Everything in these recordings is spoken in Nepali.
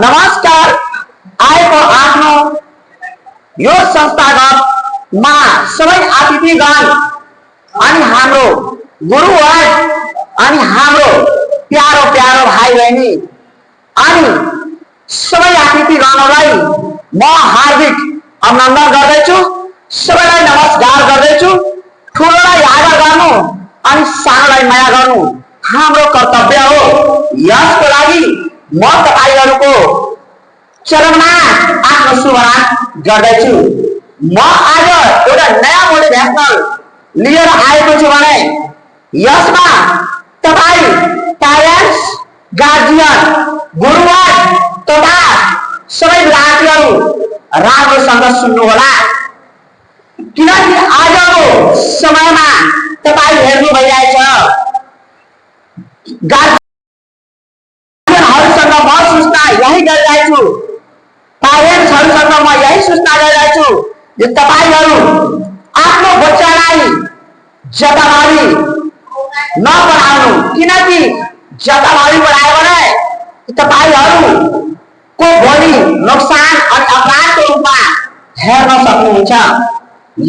नमस्कार आएको आफ्नो यो संस्थागतमा सबै अतिथिगण अनि हाम्रो गुरुवर्ग अनि हाम्रो प्यारो प्यारो भाइ बहिनी अनि सबै अतिथिगणलाई म हार्दिक अभिनन्दन गर्दैछु। सबैलाई नमस्कार गर्दैछु। ठुलोलाई आदर गर्नु अनि सानोलाई माया गर्नु हाम्रो कर्तव्य हो। यसको लागि म तपाईहरुको चरणमा आफ्नो शुभकामना गर्दैछु। म आज एउटा नयाँ मोटिभेशनल लिएर आएको छु भने यसमा तपाई प्यारेन्ट्स, गार्जियन, गुरुवर्ग तथा सबै विद्यार्थीहरु राम्रोसँग सुन्नु होला, किनकि आजको समयमा तपाई हेर्नु भइरहेछ गार्जियनहरुसँग म सूचना यही गरिरहेछु, प्यारेन्ट्सहरुसँग म यही सूचना गरिरहेछु जे तपाईहरु आफ्नो बच्चालाई जताभावी नपढाउनु, किनकि जताभावी पढायो भने तपाईहरुको भोलि नोक्सान अनि अपराधको रूपमा हेर्न सक्नुहुन्छ।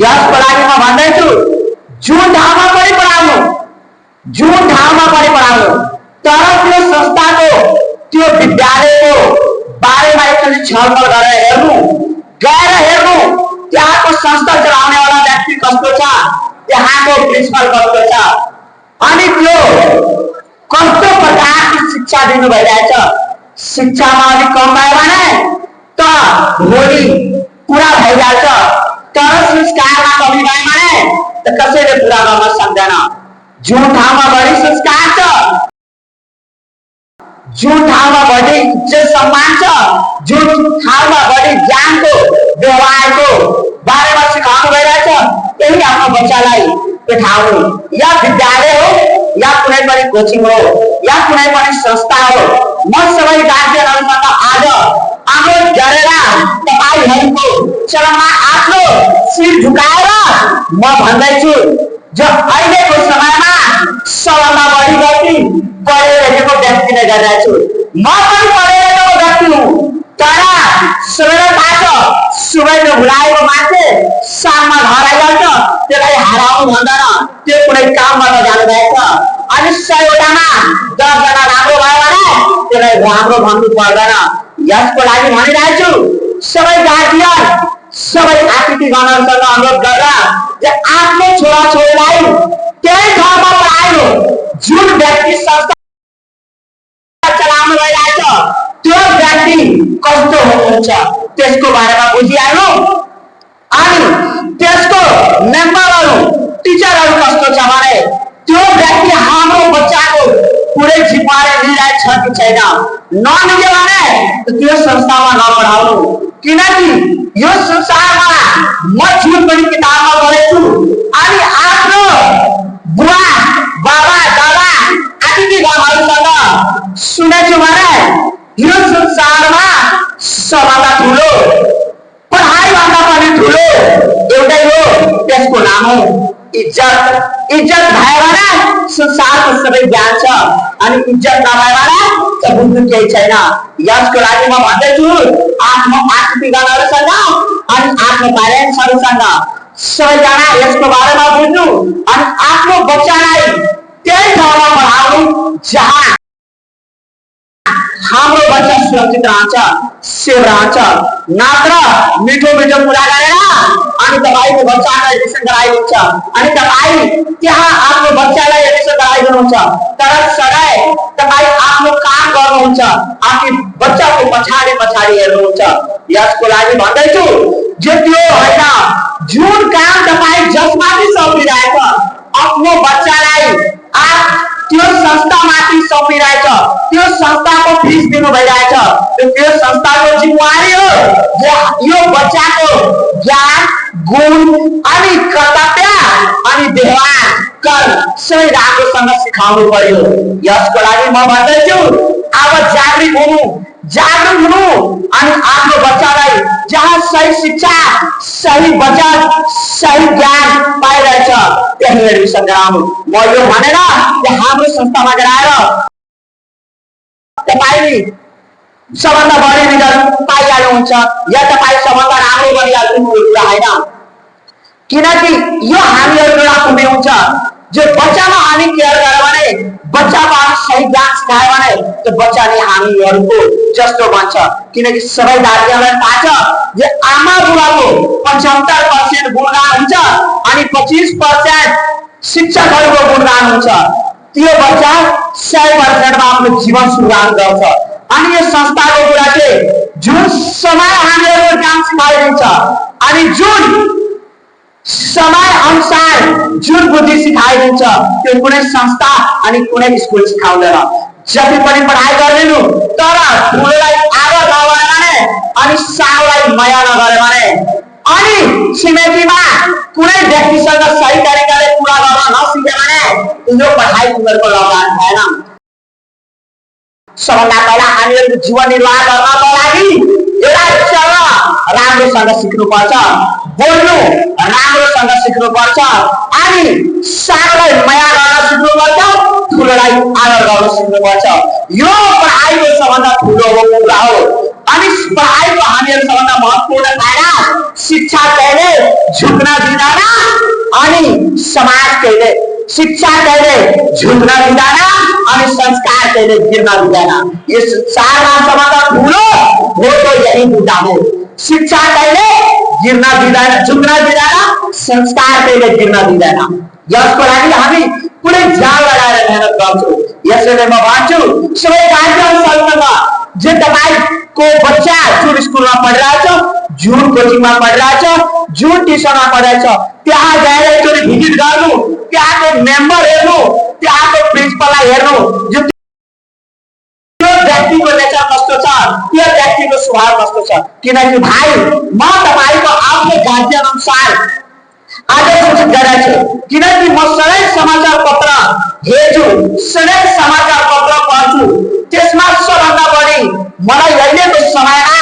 यसको लागि म भन्दैछु जुन ठाउँमा पनि पढाउनु, जुन ठाउँमा पनि पढाउनु, तर त्यो संस्थाको त्यो विद्यालयको बारेमा एकचोटि छलफल गरेर हेर्नु, गएर हेर्नु त्यहाँको संस्था चलाउने वाला व्यक्ति कस्तो छ, त्यहाँको प्रिन्सिपल कस्तो छ अनि त्यो कस्तो प्रकारको शिक्षा दिनु भइरहेछ। शिक्षामा अलिक कम भयो भने त भोलि कुरा भइहाल्छ, तर संस्कारमा कमी भयो भने त कसैले पूरा गर्न सक्दैन। जुन ठाउँमा बढी संस्कार छ, जुन ठाउँमा बढी इज्जत सम्मान छ, जुन ठाउँमा बढी ज्ञानको व्यवहारको बारेमा सिकाउनु भइरहेछ, त्यही आफ्नो बच्चालाई पठाउनु। या विद्यालय हो या कुनै पनि कोचिङ हो या कुनै पनि संस्था हो, म सबै गार्जियनहरुसँग आज अनुरोध गरेर तपाईहरुको चरणमा आफ्नो शिर झुकाएर म भन्दैछु जो अहिलेको समयमा सबभन्दा बढी गल्ती पढेर लेखेको व्यक्तिले गरिरहेछु। म पनि पढेर लेखेको व्यक्ति हुँ, तर सबैलाई थाहा छ सुबैले भुलाएको मान्छे साममा घर आइहाल्छ, त्यसलाई हराउनु भन्दैन, त्यो कुनै काम गर्न जानुभएको छ अनि 100 वटामा 10 जना राम्रो भयो भने त्यसलाई राम्रो भन्नु पर्दैन। यसको लागि भनिरहेछु सबै गार्जियन, सबै अतिथिगणहरुसँग अनुरोध गरेर जे आफ्नो छोराछोरीलाई त्यही ठाउँमा पढाउनु जुन व्यक्ति संस्था चलाउनु भइरहेछ त्यो व्यक्ति कस्तो हुनुहुन्छ त्यसको बारेमा बुझिहाल्नु अनि त्यसको मेम्बरहरु, टिचरहरु कस्तो छ भने त्यो व्यक्ति हाम्रो बच्चाको पुरै जिम्मेवारी लिइरहेको छ कि छैन, नलियो भने त्यो संस्थामा नपढाउनु। किनकि यो संसारमा म जुन पनि किताबमा पढेछु अनि आफ्नो बुवा बाबा दादा अतिथिगणहरुसँग सुनेछु भने यो संसारमा सबभन्दा ठुलो पढाइ भन्दा पनि ठुलो एउटै हो, त्यसको नाम हो इज्जत। इज्जत भयो भने संसारको सबै ज्ञान छ अनि इज्जत नभए भने त बुझ्नु केही छैन। यसको लागि म भन्दैछु आफ्नो अतिथिगणहरुसँग अनि आफ्नो प्यारेन्ट्सहरुसँग सबैजना यसको बारेमा बुझ्नु अनि आफ्नो बच्चालाई त्यही ठाउँमा पढाउनु जहाँ हाम्रो बच्चा सुरक्षित रहन्छ, सेफ रहन्छ। नत्र मिठो मिठो कुरा गरेर अनि तपाईको बच्चालाई एडमिसन गराइदिन्छ अनि तपाई त्यहाँ आफ्नो बच्चालाई एडमिसन गराइदिनुहुन्छ, तर सधैँ तपाई आफ्नो काम गर्नुहुन्छ, आफ्नो बच्चाको पछाडि पछाडि हेर्नुहुन्छ। यसको लागि भन्दैछु जे त्यो होइन जुन काम तपाई जसमाथि सौंपिरहेछ आफ्नो बच्चालाई त्यो संस्थामाथि सौंपिरहेछ, त्यो संस्थाको फीस दिनु भइरहेछ, त्यो संस्थाको जिम्मेवारी हो जे यो बच्चाको ज्ञान, गुण अनि कर्तव्य अनि व्यवहार कर सबै राम्रोसँग सिकाउनु पर्यो। यसको लागि म भन्दैछु अब जागृत हुनु अनि आफ्नो बच्चालाई जहाँ सही शिक्षा, सही बचत, सही ज्ञान पाइरहेछ त्यही एडमिसन गराउनु। म यो भनेर हाम्रो संस्थामा गराएर तपाईले सबभन्दा बढी रिजल्ट पाइहाल्नुहुन्छ या तपाईँ सबभन्दा राम्रो गरिहाल्नुहुन्छ कुरा होइन। किनकि यो हामीहरूको एउटा खुबी हुन्छ, जो बच्चामा हामी केयर गर्यो भने, बच्चामा हामी सही ज्ञान सिकायो भने त्यो बच्चाले हामीहरूको जस्तो बन्छ। किनकि सबै दाजुहरूलाई थाहा छ जे आमा बुबाको 75% गुणगान हुन्छ अनि 25% शिक्षकहरूको गुणगान हुन्छ। त्यो बच्चा 100% मा आफ्नो जीवन सुधार गर्छ। अनि यो संस्थाको कुरा चाहिँ जुन समय हामीहरूको काम सिकाइदिन्छ अनि जुन समय अनुसार जुन बुद्धि सिकाइदिन्छ त्यो कुनै संस्था अनि कुनै स्कुल सिकाउँदैन। जति पनि पढाइ गरिदिनु तर ठुलोलाई आदर नगरे भने अनि सानोलाई माया नगरे भने अनि छिमेकीमा कुनै व्यक्तिसँग सही तरिकाले कुरा गर्न नसिके भने यो पढाइ तिमीहरूको लगान भएन। सबभन्दा पहिला हामीहरूको जीवन निर्वाह गर्नको लागि एउटा चलन राम्रोसँग सिक्नुपर्छ, बोल्नु राम्रोसँग सिक्नुपर्छ अनि सानोलाई माया गर्न सिक्नुपर्छ, ठुलोलाई आदर गर्न सिक्नुपर्छ। यो पढाइको सबभन्दा ठुलो कुरा हो। अनि पढाइको हामीहरू सबभन्दा महत्त्वपूर्ण फाइदा शिक्षा कहिले झुक्न दिँदैन अनि समाज कहिले शिक्षा कहिले झुक्न दिँदैन अनि संस्कार कहिले गिर्न दिँदैन। यस चारमा सबभन्दा ठुलो हो तो यही मुद्दा हो। शिक्षा कहिले गिर्न दिँदैन, झुक्न दिँदैन, संस्कार कहिले गिर्न दिँदैन। यसको लागि हामी पुरै ज्यान लगाएर मेहनत गर्छौँ। यसैले म भन्छु सबै गार्जियनसँग जे तपाईको बच्चा जुन स्कुलमा पढिरहेछ, जुन कोचिङमा पढिरहेछ, जुन ट्युसनमा पढिरहेछ त्यहाँ गएर एकचोटि भिजिट गर्नु, त्यहाँको मेम्बर हेर्नु, त्यहाँको प्रिन्सिपललाई हेर्नु, व्यक्तिको नेचर कस्तो छ, त्यो व्यक्तिको स्वभाव कस्तो छ। किनकि भाइ म तपाईको आफ्नो गार्जियन अनुसार आज सूचित गरेको छु। किनकि म सधैँ समाचार पत्र हेर्छु, सधैँ समाचार पत्र पढ्छु। त्यसमा सबभन्दा बढी मलाई अहिलेको समयमा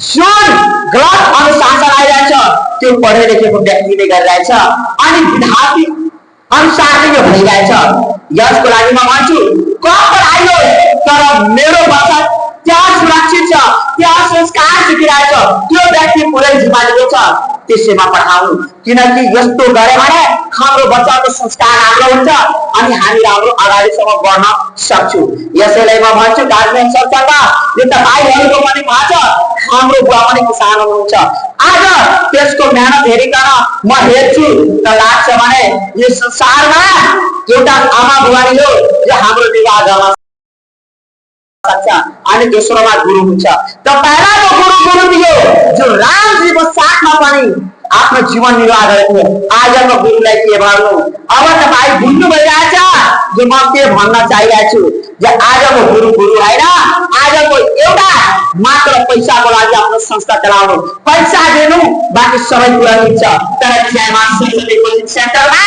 जुन गलत अनुशासन आइरहेछ त्यो पढे लेखेको व्यक्तिले गरिरहेछ अनि विद्यार्थी अनुसारले यो भइरहेछ। यसको लागि म भन्छु कम पढाइयो तर मेरो बच्चा त्यहाँ सुरक्षित छ, त्यहाँ संस्कार सिकिरहेछ, त्यो व्यक्ति पुरै जिम्मेवारी छ त्यसैमा पठाउनु। किनकि यस्तो गरे भने हाम्रो बच्चाको संस्कार राम्रो हुन्छ अनि हामी राम्रो अगाडिसम्म बढ्न सक्छौँ। यसैले म भन्छु गार्जियन सरसँग यो तपाईहरुको पनि थाहा छ हाम्रो बुवा पनि किसान हुनुहुन्छ। आज त्यसको मेहनत हेरिकन म हेर्छु त लाग्छ भने यो संसारमा एउटा आमा बुवाले हो जो हाम्रो विवाह गर्न अनि दोस्रोमा गुरु हुन्छ। त पहिलाको गुरु थियो जो रामजीको साथमा पनि आफ्नो जीवन निर्वाह गरेको। आजको गुरुलाई के भन्नु? अब तपाईँ भुल्नु भइरहेछ जो म के भन्न चाहिरहेको छु जे आजको गुरु होइन, आजको एउटा मात्र पैसाको लागि आफ्नो संस्था चलाउनु, पैसा दिनु, बाँकी सबै कुरा हुन्छ। तर चियामा कोचिङ सेन्टरमा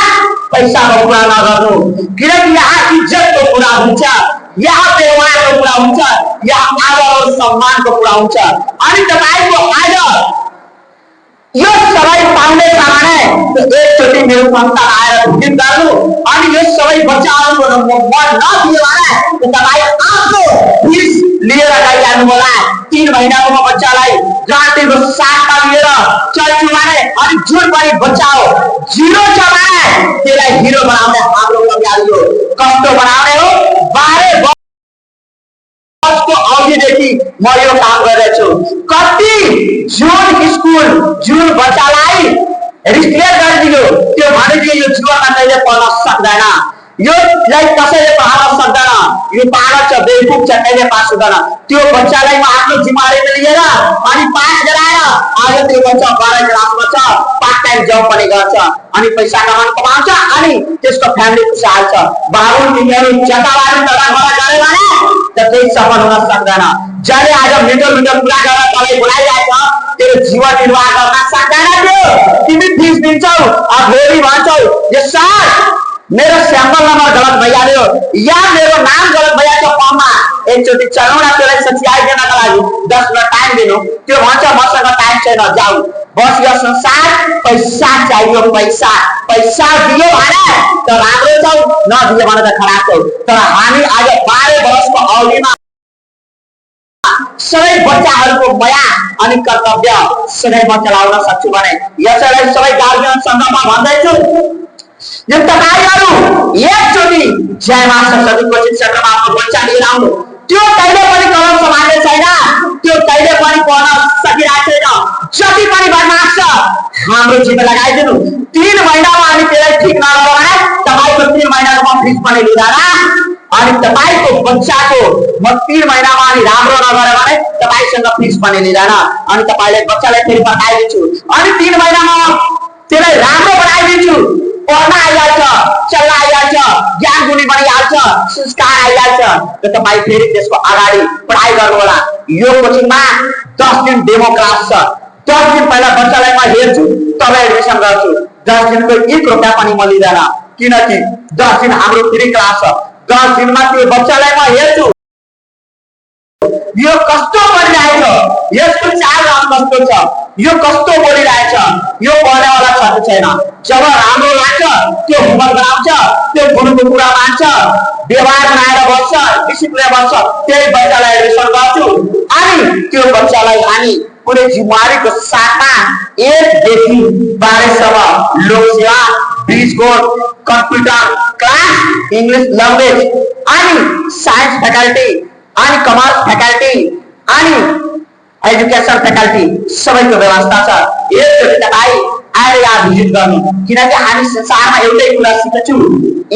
पैसाको कुरा नगर्नु। किनकि यहाँ इज्जतको कुरा हुन्छ, यहाँ व्यवहारको कुरा हुन्छ, यहाँ आदर और सम्मानको कुरा हुन्छ। अनि तपाईको आज यो सबै पाउने छ भने एकचोटि मेरो संस्था आएर भिजिट गर्नु अनि यो सबै बच्चाहरूको मन नदियो भने तपाईँ आफ्नो फिस लिएर गइहाल्नु होला। 3 महिनाको म बच्चालाई ग्रान्टीको साथमा लिएर चल्छु भने अनि जुन पनि बच्चा हो जिरो छ भने त्यसलाई हिरो बनाउने हाम्रो तयारी हो। कस्तो बनाउने हो? 12 वर्षको अवधिदेखि म यो काम गरिरहेछु। कति जुन स्कुल जुन बच्चालाई रिस्ट्रिक्ट गरिदियो त्यो भनेको यो जीवनमा कहिले पढ्न सक्दैन, यो कसैले पढाउन सक्दैन, यो पागल छ, बेवकूफ छ, कहिले पास हुँदैन। त्यो बच्चालाई म आफ्नो जिम्मेवारी लिएर अनि पास गराएर आज त्यो बच्चा 12 क्लासमा छ, पार्ट टाइम जब पनि गर्छ अनि पैसा कमाउँछ अनि त्यसको फ्यामिली खुशहाल छ। बाबु तिमीहरू जताबाट तला गरे भने त केही सफल हुन सक्दैन। जसले आज मिठो मिठो कुरा गरेर तँलाई बोलाइरहेछ तेरो जीवन निर्वाह गर्न सक्दैन। त्यो तिमी फिस दिन्छौ अब भोलि भन्छौ यो सर मेरो स्याम्पल नम्बर गलत भइहाल्यो या मेरो नाम गलत भइहाल्छ फर्ममा, एकचोटि चलाउ न त्यसलाई सच्याइदिनको लागि 10 मिनट टाइम दिनु। त्यो भन्छ मसँग टाइम छैन, जाऊ। बस यो संसार पैसा चाहियो, पैसा पैसा दियो भने त राम्रो छौ, नदियो भने त खराब छौ। तर हामी आज 12 वर्षको अवधिमा सबै बच्चाहरूको माया अनि कर्तव्य सधैँ म चलाउन सक्छु भने यसैलाई सबै गार्जियन सङ्घमा भन्दैछु। यो तपाईहरु एकचोटि जयमा सरस्वती कोचिङ सेन्टरमा आफ्नो बच्चा लिएर आउनु। त्यो कहिले पनि कलम सम्हाल्ने छैन, त्यो कहिले पनि पढ्न सकिरहेको छैन, जति पनि बदमास छ हाम्रो जिम्मा लगाइदिनु। 3 महिनामा हामी त्यसलाई ठिक नगरौँ भने तपाईको 3 महिनाको म फिस पनि लिँदैन अनि तपाईको बच्चाको म 3 महिनामा अनि राम्रो नगरे भने तपाईसँग फिस पनि लिँदैन अनि तपाईले बच्चालाई फेरि फर्काइदिन्छु अनि 3 महिनामा त्यसलाई राम्रो बनाइदिन्छु। पढ्न आइहाल्छ, चल्न आइहाल्छ, ज्ञान गुणी बनिहाल्छ, संस्कार आइहाल्छ र तपाई फेरि त्यसको अगाडि पढाइ गर्नु होला। यो कोचिङमा 10 दिन डेमो क्लास छ। 10 दिन पहिला बच्चालाई म हेर्छु तब एडमिसन गर्छु। 10 दिनको 1 रुपैयाँ पनि म लिँदैन किनकि 10 दिन हाम्रो फ्री क्लास छ। 10 दिनमा त्यो बच्चालाई म हेर्छु यो कस्तो पढिरहेछ, यसको चाल कस्तो छ, यो कस्तो बोलिरहेछ, यो पढ्नेवाला छ कि छैन। जब राम्रो लाग्छ त्यो होमवर्क गराउँछ, त्यो गुरुको कुरा मान्छ, व्यवहार बनाएर बस्छ, डिसिप्लिन बस्छ, त्यही बच्चालाई एडमिसन गर्छु अनि त्यो बच्चालाई हामी कुनै जिम्मेवारीको साथमा 1 देखि 12 सम्म Loksewa, bridge course, computer class, English language अनि साइन्स फ्याकल्टी अनि कमर्स फ्याकल्टी अनि एजुकेसन फ्याकल्टी सबैको व्यवस्था छ। एकचोटि तपाईँ आएर यहाँ भिजिट गर्नु किनकि हामी संसारमा एउटै कुरा सिकेछु,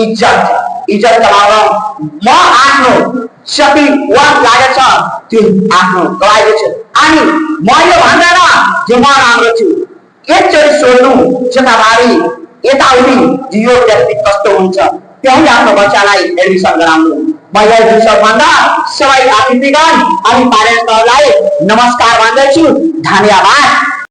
इज्जत। इज्जत कमाउन म आफ्नो जति वाक लागेछ त्यो आफ्नो गराइदिन्छु अनि म यो भन्दैन जो म राम्रो छु। एकचोटि सोध्नु जताभावी यताउति यो व्यक्ति कस्तो हुन्छ त्यही आफ्नो बच्चालाई एडमिसन गराउनु। म यो विषयभन्दा सबै अतिथिगण अनि प्यारेन्ट्सहरूलाई नमस्कार भन्दैछु। धन्यवाद।